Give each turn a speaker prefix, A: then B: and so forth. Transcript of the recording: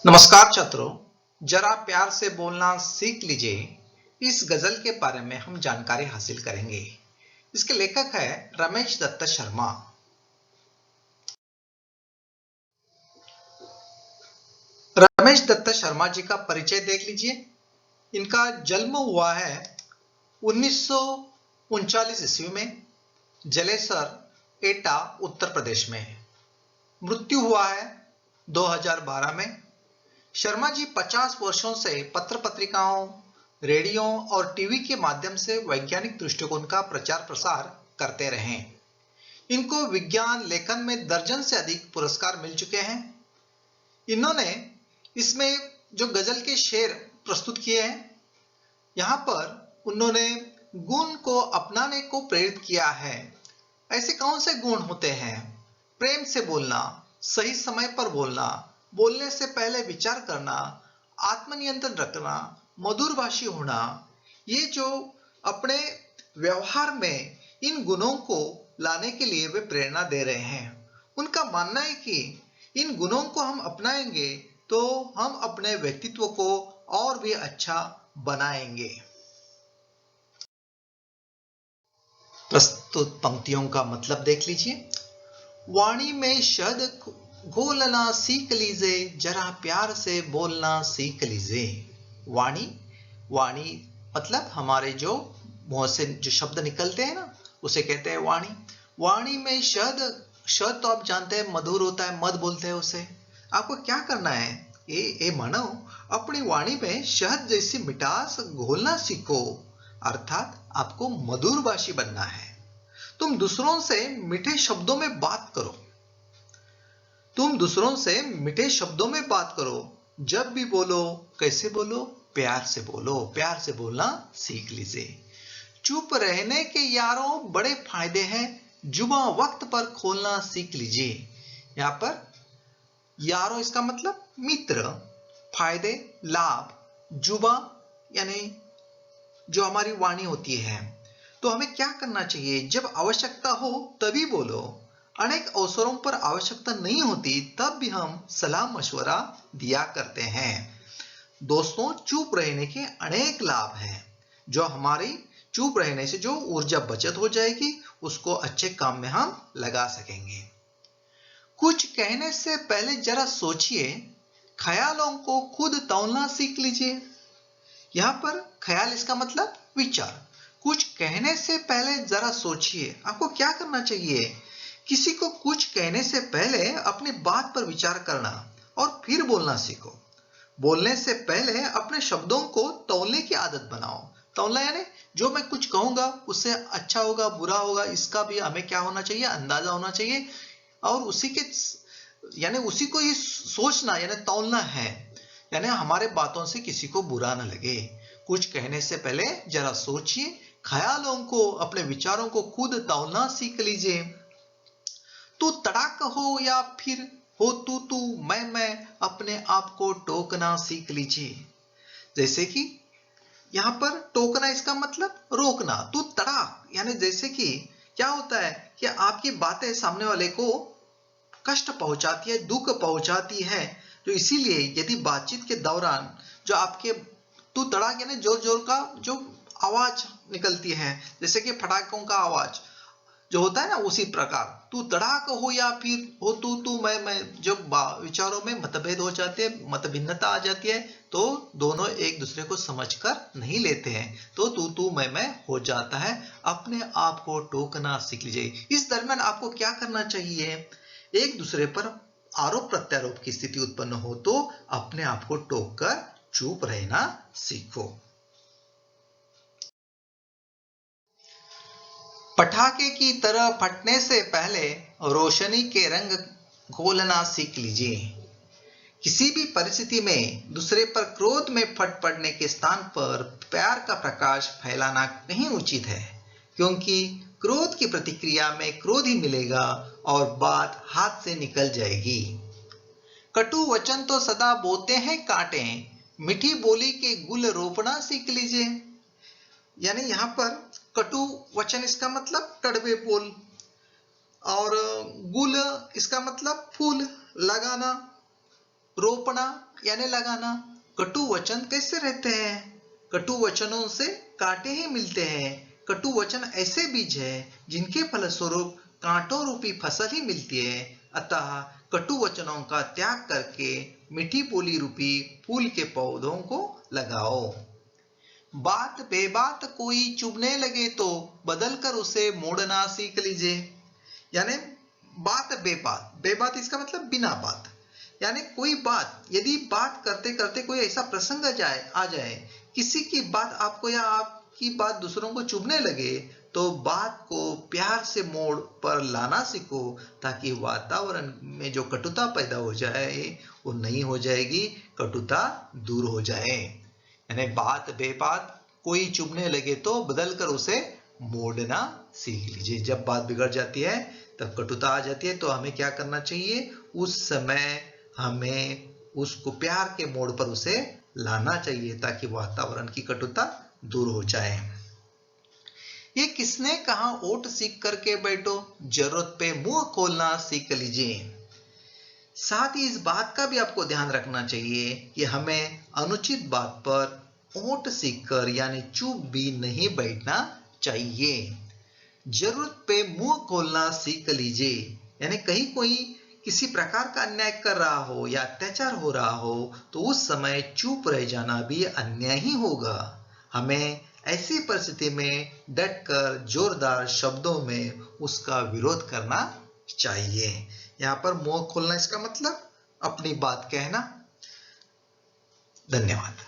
A: नमस्कार छात्रों, जरा प्यार से बोलना सीख लीजिए। इस गजल के बारे में हम जानकारी हासिल करेंगे। इसके लेखक है रमेश दत्त शर्मा। रमेश दत्त शर्मा जी का परिचय देख लीजिए। इनका जन्म हुआ है 1939 ईस्वी में जलेसर एटा उत्तर प्रदेश में। मृत्यु हुआ है 2012 में। शर्मा जी 50 वर्षों से पत्र पत्रिकाओं, रेडियो और टीवी के माध्यम से वैज्ञानिक दृष्टिकोण का प्रचार प्रसार करते रहे। इनको विज्ञान लेखन में दर्जन से अधिक पुरस्कार मिल चुके हैं। इन्होंने इसमें जो गजल के शेर प्रस्तुत किए हैं, यहाँ पर उन्होंने गुण को अपनाने को प्रेरित किया है। ऐसे कौन से गुण होते हैं? प्रेम से बोलना, सही समय पर बोलना, बोलने से पहले विचार करना, आत्मनियंत्रण रखना, मधुरभाषी होना। ये जो अपने व्यवहार में इन गुणों को लाने के लिए वे प्रेरणा दे रहे हैं। उनका मानना है कि इन गुणों को हम अपनाएंगे तो हम अपने व्यक्तित्व को और भी अच्छा बनाएंगे। प्रस्तुत पंक्तियों का मतलब देख लीजिए। वाणी में शब्द घोलना सीख लीजिए, जरा प्यार से बोलना सीख लीजिए। वाणी मतलब हमारे जो मुंह से जो शब्द निकलते हैं ना, उसे कहते हैं वाणी। वाणी में शब्द तो आप जानते हैं मधुर होता है, मद बोलते हैं उसे। आपको क्या करना है? ये मानव अपनी वाणी में शहद जैसी मिठास घोलना सीखो, अर्थात आपको मधुरभाषी बनना है। तुम दूसरों से मीठे शब्दों में बात करो। जब भी बोलो कैसे बोलो? प्यार से बोलो। प्यार से बोलना सीख लीजिए। चुप रहने के यारों बड़े फायदे हैं, जुबां वक्त पर खोलना सीख लीजिए। यहाँ पर यारों इसका मतलब मित्र, फायदे लाभ, जुबां यानी जो हमारी वाणी होती है। तो हमें क्या करना चाहिए? जब आवश्यकता हो तभी बोलो। अनेक अवसरों पर आवश्यकता नहीं होती तब भी हम सलाह मशवरा दिया करते हैं। दोस्तों, चुप रहने के अनेक लाभ हैं। जो हमारी चुप रहने से जो ऊर्जा बचत हो जाएगी, उसको अच्छे काम में हम लगा सकेंगे। कुछ कहने से पहले जरा सोचिए, ख्यालों को खुद तौलना सीख लीजिए। यहाँ पर ख्याल इसका मतलब विचार। कुछ कहने से पहले जरा सोचिए। आपको क्या करना चाहिए? किसी को कुछ कहने से पहले अपनी बात पर विचार करना और फिर बोलना सीखो। बोलने से पहले अपने शब्दों को तौलने की आदत बनाओ। तौलना यानी जो मैं कुछ कहूंगा उससे अच्छा होगा बुरा होगा, इसका भी हमें क्या होना चाहिए? अंदाजा होना चाहिए। और उसी को ही सोचना यानी तौलना है, यानी हमारे बातों से किसी को बुरा ना लगे। कुछ कहने से पहले जरा सोचिए, ख्यालों को, अपने विचारों को खुद तौलना सीख लीजिए। तू तड़ाक हो या फिर हो तू मैं अपने आप को टोकना सीख लीजिए। जैसे कि यहाँ पर टोकना इसका मतलब रोकना। तू तड़ाक यानी जैसे कि क्या होता है कि आपकी बातें सामने वाले को कष्ट पहुंचाती है, दुख पहुंचाती है। तो इसीलिए यदि बातचीत के दौरान जो आपके तू तड़ाक यानी जोर जोर का जो आवाज निकलती है, जैसे कि फटाकों का आवाज जो होता है ना, उसी प्रकार तू तड़ाक हो या फिर हो तू मैं जब विचारों में मतभेद हो जाते हैं, मतभिन्नता आ जाती है, तो दोनों एक दूसरे को समझकर नहीं लेते हैं, तो तू मैं हो जाता है। अपने आप को टोकना सीख लीजिए। इस दरमियान आपको क्या करना चाहिए? एक दूसरे पर आरोप प्रत्यारोप की स्थिति उत्पन्न हो तो अपने आप को टोक कर चुप रहना सीखो। पटाखे की तरह फटने से पहले रोशनी के रंग घोलना सीख लीजिए। किसी भी परिस्थिति में दूसरे पर क्रोध में फट पड़ने के स्थान पर प्यार का प्रकाश फैलाना नहीं उचित है, क्योंकि क्रोध की प्रतिक्रिया में क्रोध ही मिलेगा और बात हाथ से निकल जाएगी। कटु वचन तो सदा बोते हैं कांटे, मीठी बोली के गुल रोपना सीख लीजिए। यानी यहाँ पर कटु वचन इसका मतलब कड़वे बोल, और गुल इसका मतलब फूल लगाना, रोपना यानी लगाना। कटु वचन कैसे रहते हैं? कटु वचनों से कांटे ही मिलते हैं। कटु वचन ऐसे बीज है जिनके फलस्वरूप कांटों रूपी फसल ही मिलती है। अतः कटु वचनों का त्याग करके मीठी बोली रूपी फूल के पौधों को लगाओ। बात बेबात कोई चुभने लगे तो बदल कर उसे मोड़ना सीख लीजिए। यानी बात बेबात, बेबात इसका मतलब बिना बात, यानी कोई बात, यदि बात करते करते कोई ऐसा प्रसंग आ जाए, किसी की बात आपको या आपकी बात दूसरों को चुभने लगे, तो बात को प्यार से मोड़ पर लाना सीखो, ताकि वातावरण में जो कटुता पैदा हो जाए वो नहीं हो जाएगी, कटुता दूर हो जाए। यानी बात बेबात कोई चुभने लगे तो बदल कर उसे मोड़ना सीख लीजिए। जब बात बिगड़ जाती है, तब कटुता आ जाती है, तो हमें क्या करना चाहिए? उस समय हमें उसको प्यार के मोड़ पर उसे लाना चाहिए, ताकि वातावरण की कटुता दूर हो जाए। ये किसने कहा ओट सीख करके बैठो, जरूरत पे मुंह खोलना सीख लीजिए। साथ ही इस बात का भी आपको ध्यान रखना चाहिए कि हमें अनुचित बात पर ओट सीखकर यानी चुप भी नहीं बैठना चाहिए। जरूरत पे मुंह खोलना सीख लीजिए। यानी कहीं कोई किसी प्रकार का अन्याय कर रहा हो या अत्याचार हो रहा हो, तो उस समय चुप रह जाना भी अन्याय ही होगा। हमें ऐसी परिस्थिति में डटकर जोरदार शब्दों में उसका विरोध करना चाहिए। यहाँ पर मुंह खोलना इसका मतलब अपनी बात कहना। धन्यवाद।